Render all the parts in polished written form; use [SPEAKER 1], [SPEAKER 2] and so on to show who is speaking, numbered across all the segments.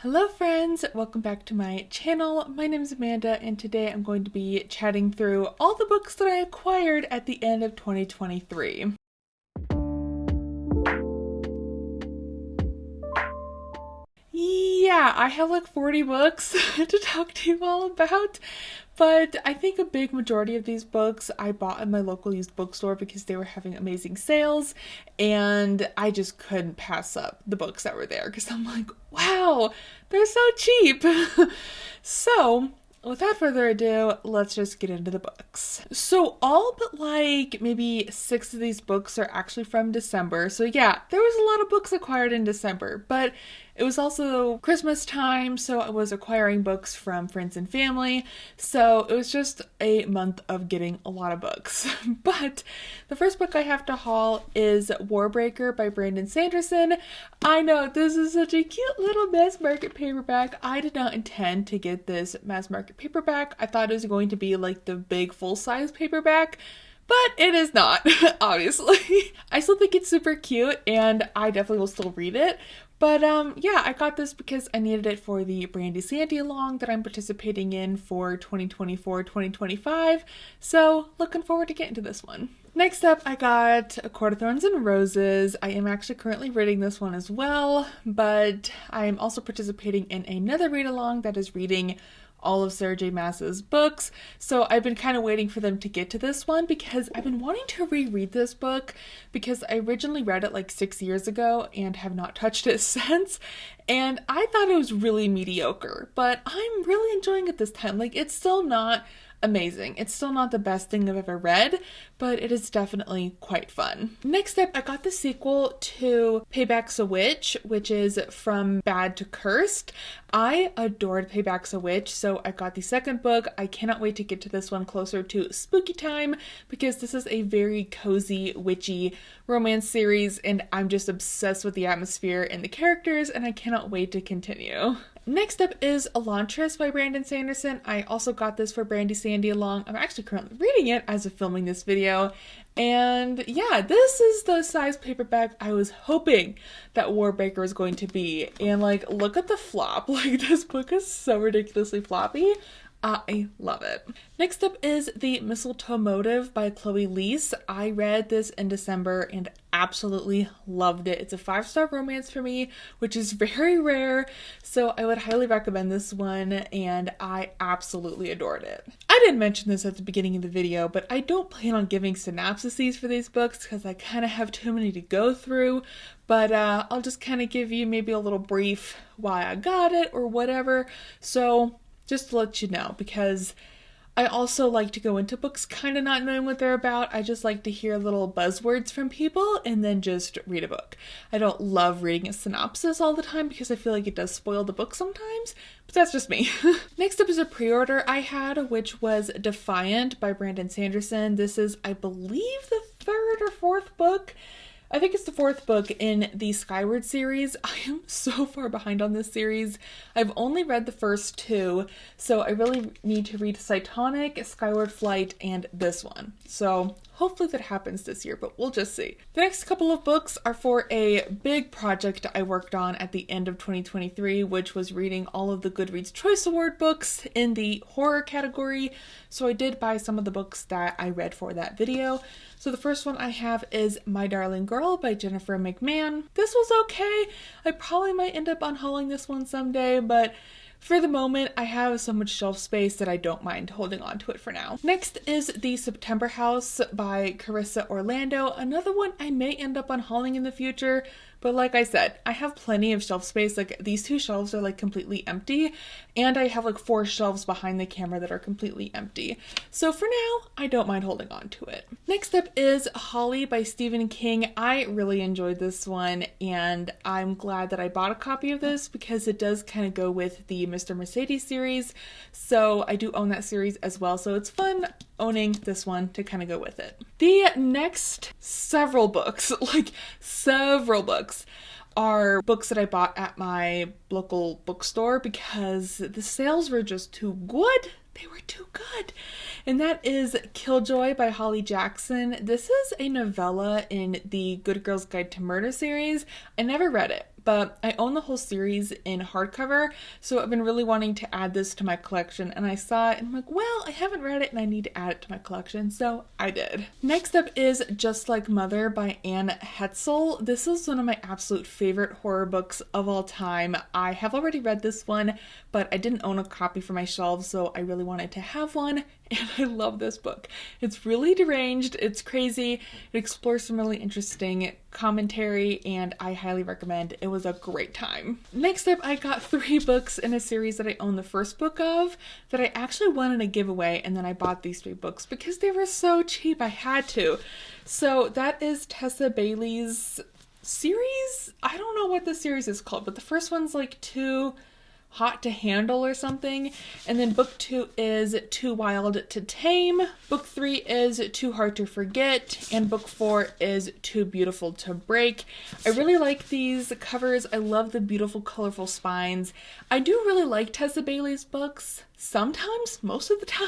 [SPEAKER 1] Hello friends, welcome back to my channel. My name is Amanda and today I'm going to be chatting through all the books that I acquired at the end of 2023. Yeah, I have like 40 books to talk to you all about, but I think a big majority of these books I bought at my local used bookstore because they were having amazing sales and I just couldn't pass up the books that were there because I'm like, wow, they're so cheap. So, without further ado, let's just get into the books. So all but like maybe 6 of these books are actually from December. So yeah, there was a lot of books acquired in December, but it was also Christmas time, so I was acquiring books from friends and family. So it was just a month of getting a lot of books. But the first book I have to haul is Warbreaker by Brandon Sanderson. I know, this is such a cute little mass market paperback. I did not intend to get this mass market paperback. I thought it was going to be like the big full-size paperback, but it is not, obviously. I still think it's super cute and I definitely will still read it. But yeah, I got this because I needed it for the Brandy Sandy along that I'm participating in for 2024-2025. So looking forward to getting to this one. Next up, I got A Court of Thorns and Roses. I am actually currently reading this one as well, but I am also participating in another read along that is reading all of Sarah J. Maas's books. So I've been kind of waiting for them to get to this one because I've been wanting to reread this book because I originally read it like 6 years ago and have not touched it since. And I thought it was really mediocre, but I'm really enjoying it this time. Like, it's still not amazing. It's still not the best thing I've ever read, but it is definitely quite fun. Next up, I got the sequel to Payback's a Witch, which is From Bad to Cursed. I adored Payback's a Witch, so I got the second book. I cannot wait to get to this one closer to spooky time because this is a very cozy, witchy romance series and I'm just obsessed with the atmosphere and the characters and I cannot wait to continue. Next up is Elantris by Brandon Sanderson. I also got this for Brandy Sandy along. I'm actually currently reading it as of filming this video. And yeah, this is the size paperback I was hoping that Warbreaker was going to be. And like, look at the flop. Like, this book is so ridiculously floppy. I love it. Next up is The Mistletoe Motive by Chloe Leese. I read this in December and absolutely loved it. It's a 5-star romance for me, which is very rare, so I would highly recommend this one, and I absolutely adored it. I didn't mention this at the beginning of the video, but I don't plan on giving synopsises for these books because I kind of have too many to go through, but I'll just kind of give you maybe a little brief why I got it or whatever. So just to let you know, because I also like to go into books kind of not knowing what they're about. I just like to hear little buzzwords from people and then just read a book. I don't love reading a synopsis all the time because I feel like it does spoil the book sometimes, but that's just me. Next up is a pre-order I had, which was Defiant by Brandon Sanderson. This is, I believe, the 3rd or 4th book. I think it's the 4th book in the Skyward series. I am so far behind on this series. I've only read the first 2, so I really need to read Cytonic, Skyward Flight, and this one. So hopefully that happens this year, but we'll just see. The next couple of books are for a big project I worked on at the end of 2023, which was reading all of the Goodreads Choice Award books in the horror category. So I did buy some of the books that I read for that video. So the first one I have is My Darling Girl by Jennifer McMahon. This was okay. I probably might end up unhauling this one someday, but for the moment, I have so much shelf space that I don't mind holding on to it for now. Next is The September House by Carissa Orlando. Another one I may end up unhauling in the future, but like I said, I have plenty of shelf space. Like, these 2 shelves are like completely empty, and I have like 4 shelves behind the camera that are completely empty. So for now, I don't mind holding on to it. Next up is Holly by Stephen King. I really enjoyed this one, and I'm glad that I bought a copy of this because it does kind of go with the Mr. Mercedes series. So I do own that series as well, so it's fun owning this one to kind of go with it. The next several books, are books that I bought at my local bookstore because the sales were just too good. They were too good. And that is Killjoy by Holly Jackson. This is a novella in the Good Girls Guide to Murder series. I never read it, but I own the whole series in hardcover, so I've been really wanting to add this to my collection, and I saw it and I'm like, well, I haven't read it and I need to add it to my collection, so I did. Next up is Just Like Mother by Anne Hetzel. This is one of my absolute favorite horror books of all time. I have already read this one, but I didn't own a copy for my shelves, so I really wanted to have one, and I love this book. It's really deranged, it's crazy, it explores some really interesting commentary, and I highly recommend. It was a great time. Next up, I got 3 books in a series that I own the first book of that I actually won in a giveaway, and then I bought these 3 books because they were so cheap, I had to. So that is Tessa Bailey's series? I don't know what the series is called, but the first one's like Too Hot to Handle or something, and then book 2 is Too Wild to Tame, book 3 is Too Hard to Forget, and book 4 is Too Beautiful to Break. I really like these covers. I love the beautiful colorful spines. I do really like Tessa Bailey's books sometimes, most of the time,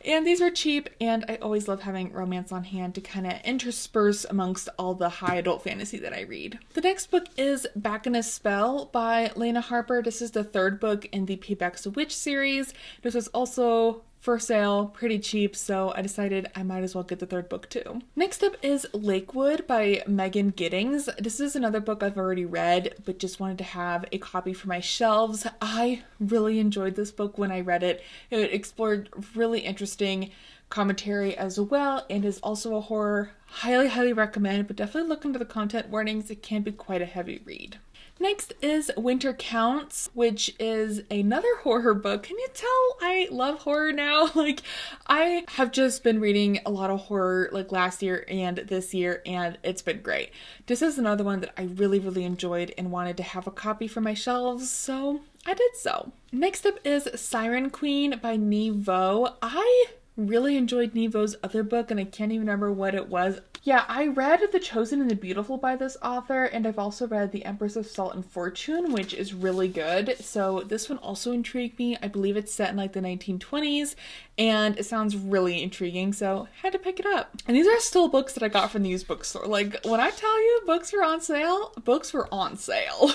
[SPEAKER 1] and these are cheap, and I always love having romance on hand to kind of intersperse amongst all the high adult fantasy that I read. The next book is Back in a Spell by Lena Harper. This is the 3rd book in the Payback's a Witch series. This was also for sale, pretty cheap, so I decided I might as well get the 3rd book too. Next up is Lakewood by Megan Giddings. This is another book I've already read, but just wanted to have a copy for my shelves. I really enjoyed this book when I read it. It explored really interesting commentary as well, and is also a horror. Highly recommend, but definitely look into the content warnings. It can be quite a heavy read. Next is Winter Counts, which is another horror book. Can you tell I love horror now? Like, I have just been reading a lot of horror like last year and this year, and it's been great. This is another one that I really enjoyed and wanted to have a copy for my shelves, so I did so. Next up is Siren Queen by Nhi Vo. I really enjoyed Nhi Vo's other book, and I can't even remember what it was. Yeah, I read The Chosen and the Beautiful by this author, and I've also read The Empress of Salt and Fortune, which is really good. So this one also intrigued me. I believe it's set in like the 1920s, and it sounds really intriguing, so I had to pick it up. And these are still books that I got from the used bookstore. Like, when I tell you books were on sale, books were on sale.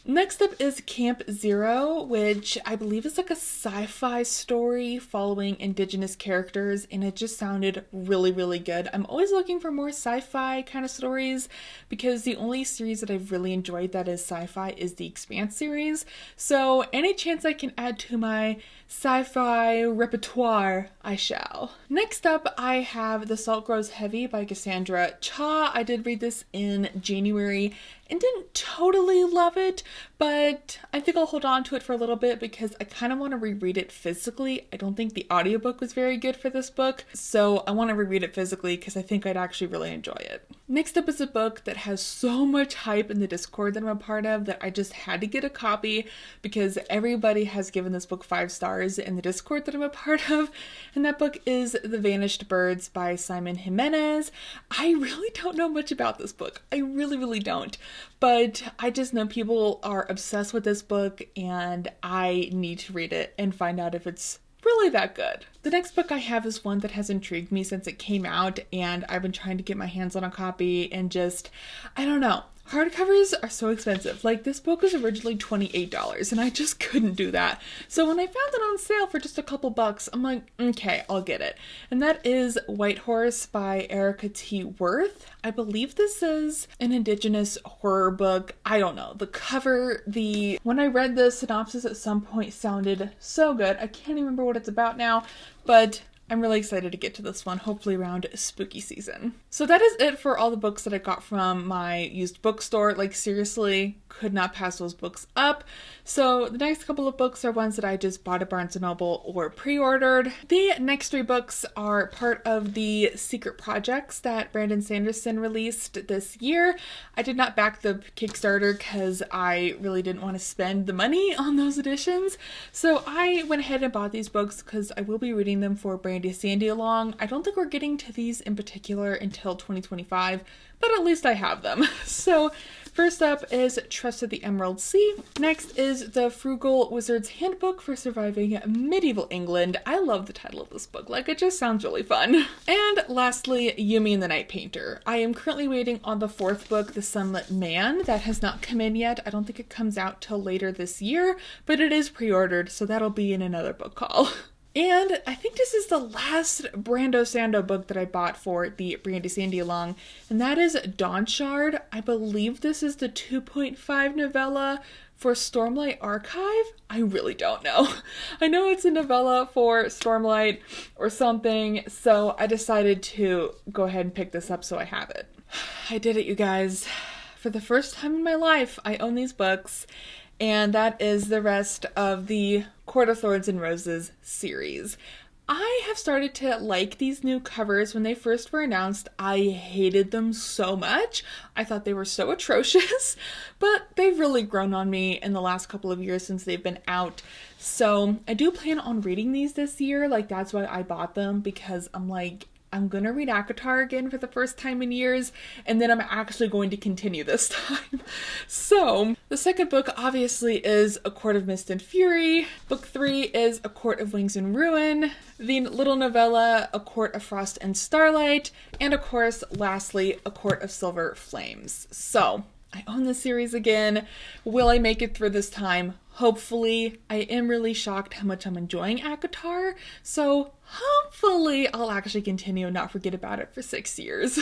[SPEAKER 1] Next up is Camp Zero, which I believe is like a sci-fi story following indigenous characters, and it just sounded really good. I'm always looking for more sci-fi kind of stories, because the only series that I've really enjoyed that is sci-fi is the Expanse series. So any chance I can add to my sci-fi repertoire, I shall. Next up, I have The Salt Grows Heavy by Cassandra Cha. I did read this in January and didn't totally love it, but I think I'll hold on to it for a little bit because I kind of want to reread it physically. I don't think the audiobook was very good for this book, so I want to reread it physically because I think I'd actually really enjoy it. Next up is a book that has so much hype in the Discord that I'm a part of that I just had to get a copy because everybody has given this book 5 stars in the Discord that I'm a part of, and that book is The Vanished Birds by Simon Jimenez. I really don't know much about this book. I really don't. But I just know people are obsessed with this book, and I need to read it and find out if it's really that good. The next book I have is one that has intrigued me since it came out, and I've been trying to get my hands on a copy, and just, I don't know. Hardcovers are so expensive. Like, this book was originally $28 and I just couldn't do that. So when I found it on sale for just a couple bucks, I'm like, okay, I'll get it. And that is White Horse by Erica T. Worth. I believe this is an indigenous horror book. I don't know. The cover, when I read the synopsis at some point sounded so good. I can't even remember what it's about now, but I'm really excited to get to this one, hopefully around spooky season. So that is it for all the books that I got from my used bookstore. Like, seriously, could not pass those books up. So the next couple of books are ones that I just bought at Barnes & Noble or pre-ordered. The next 3 books are part of the secret projects that Brandon Sanderson released this year. I did not back the Kickstarter because I really didn't want to spend the money on those editions. So I went ahead and bought these books because I will be reading them for Brandy Sandy along. I don't think we're getting to these in particular until 2025, but at least I have them. So First up is Trust of the Emerald Sea. Next is The Frugal Wizard's Handbook for Surviving Medieval England. I love the title of this book, like it just sounds really fun. And lastly, Yumi and the Night Painter. I am currently waiting on the fourth book, The Sunlit Man. That has not come in yet. I don't think it comes out till later this year, but it is pre-ordered, so that'll be in another book haul. And I think this is the last Brando Sando book that I bought for the Brandy Sandy Along, and that is Dawn Shard. I believe this is the 2.5 novella for Stormlight Archive. I really don't know. I know it's a novella for Stormlight or something, so I decided to go ahead and pick this up so I have it. I did it, you guys. For the first time in my life, I own these books, and that is the rest of the Court of Thorns and Roses series. I have started to like these new covers. When they first were announced, I hated them so much. I thought they were so atrocious, but they've really grown on me in the last couple of years since they've been out. So I do plan on reading these this year. Like, that's why I bought them, because I'm like, I'm going to read ACOTAR again for the first time in years, and then I'm actually going to continue this time. So, the second book obviously is A Court of Mist and Fury. Book 3 is A Court of Wings and Ruin. The little novella, A Court of Frost and Starlight. And of course, lastly, A Court of Silver Flames. So, I own this series again. Will I make it through this time? Hopefully. I am really shocked how much I'm enjoying ACOTAR, so hopefully I'll actually continue and not forget about it for 6 years.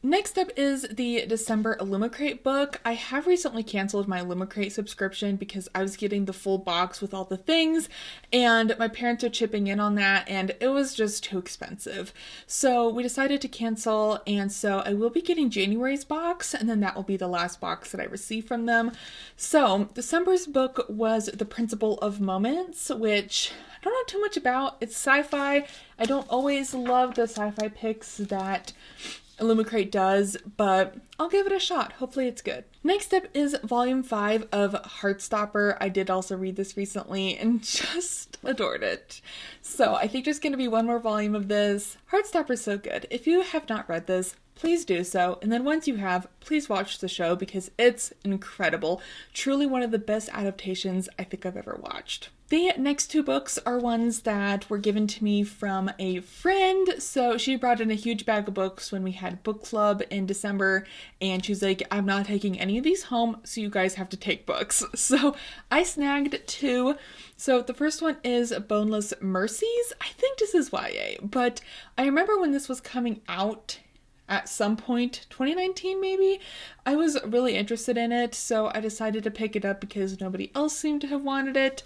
[SPEAKER 1] Next up is the December Illumicrate book. I have recently canceled my Illumicrate subscription because I was getting the full box with all the things, and my parents are chipping in on that, and it was just too expensive. So we decided to cancel, and so I will be getting January's box, and then that will be the last box that I receive from them. So December's book was The Principle of Moments, which I don't know too much about. It's sci-fi. I don't always love the sci-fi picks that Illumicrate does, but I'll give it a shot. Hopefully it's good. Next up is Volume 5 of Heartstopper. I did also read this recently and just adored it. So I think there's going to be one more volume of this. Heartstopper's so good. If you have not read this, please do so. And then once you have, please watch the show because it's incredible. Truly one of the best adaptations I think I've ever watched. The next two books are ones that were given to me from a friend. So she brought in a huge bag of books when we had book club in December, and she's like, I'm not taking any of these home, so you guys have to take books. So I snagged two. So the first one is Boneless Mercies. I think this is YA, but I remember when this was coming out at some point, 2019 maybe, I was really interested in it, so I decided to pick it up because nobody else seemed to have wanted it.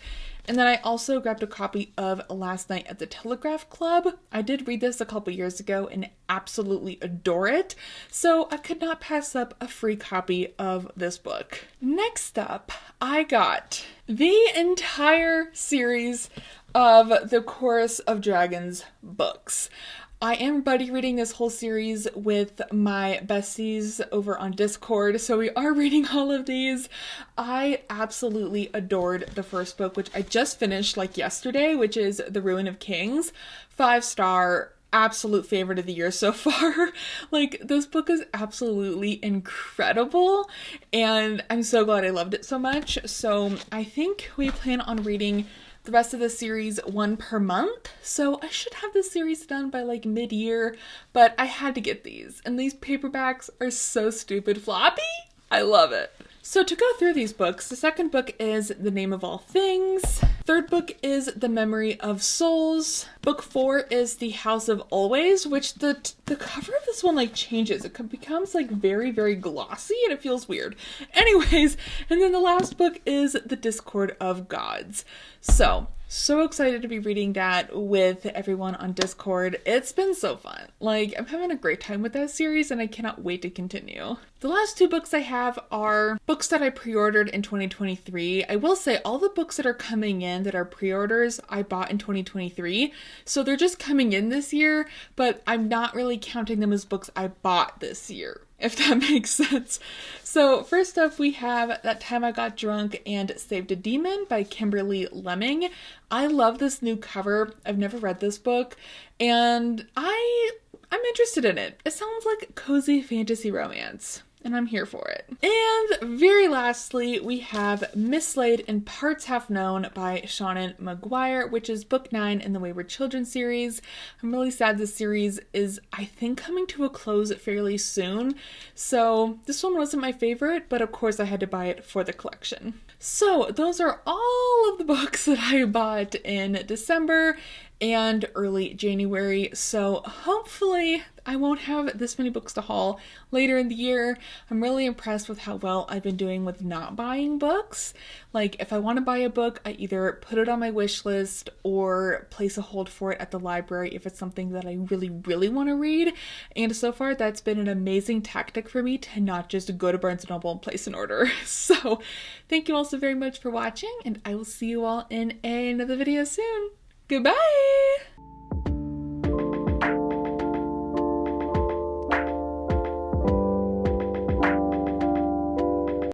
[SPEAKER 1] And then I also grabbed a copy of Last Night at the Telegraph Club. I did read this a couple years ago and absolutely adore it, so I could not pass up a free copy of this book. Next up, I got the entire series of the Chorus of Dragons books. I am buddy reading this whole series with my besties over on Discord, so we are reading all of these. I absolutely adored the first book, which I just finished like yesterday, which is The Ruin of Kings. 5-star, absolute favorite of the year so far. Like, this book is absolutely incredible, and I'm so glad I loved it so much. So I think we plan on reading the rest of the series one per month, so I should have this series done by like mid-year, but I had to get these, and these paperbacks are so stupid floppy. I love it. So to go through these books, the second book is The Name of All Things. Third book is The Memory of Souls. Book 4 is The House of Always, which the cover of this one like changes. It becomes like very, very glossy and it feels weird. Anyways, and then the last book is The Discord of Gods. So excited to be reading that with everyone on Discord. It's been so fun. Like, I'm having a great time with that series and I cannot wait to continue. The last two books I have are books that I pre-ordered in 2023. I will say all the books that are coming in that are pre-orders I bought in 2023. So they're just coming in this year, but I'm not really counting them as books I bought this year, if that makes sense. So first up we have That Time I Got Drunk and Saved a Demon by Kimberly Lemming. I love this new cover. I've never read this book and I'm interested in it. It sounds like cozy fantasy romance. and I'm here for it. And very lastly, we have Mislaid in Parts Half Known by Shannon Maguire, which is book 9 in the Wayward Children series. I'm really sad this series is, I think, coming to a close fairly soon. So this one wasn't my favorite, but of course I had to buy it for the collection. So those are all of the books that I bought in December and early January. So hopefully I won't have this many books to haul later in the year. I'm really impressed with how well I've been doing with not buying books. Like, if I want to buy a book, I either put it on my wish list or place a hold for it at the library if it's something that I really, really want to read. And so far, that's been an amazing tactic for me to not just go to Barnes & Noble and place an order. So thank you all so very much for watching, and I will see you all in another video soon. Goodbye!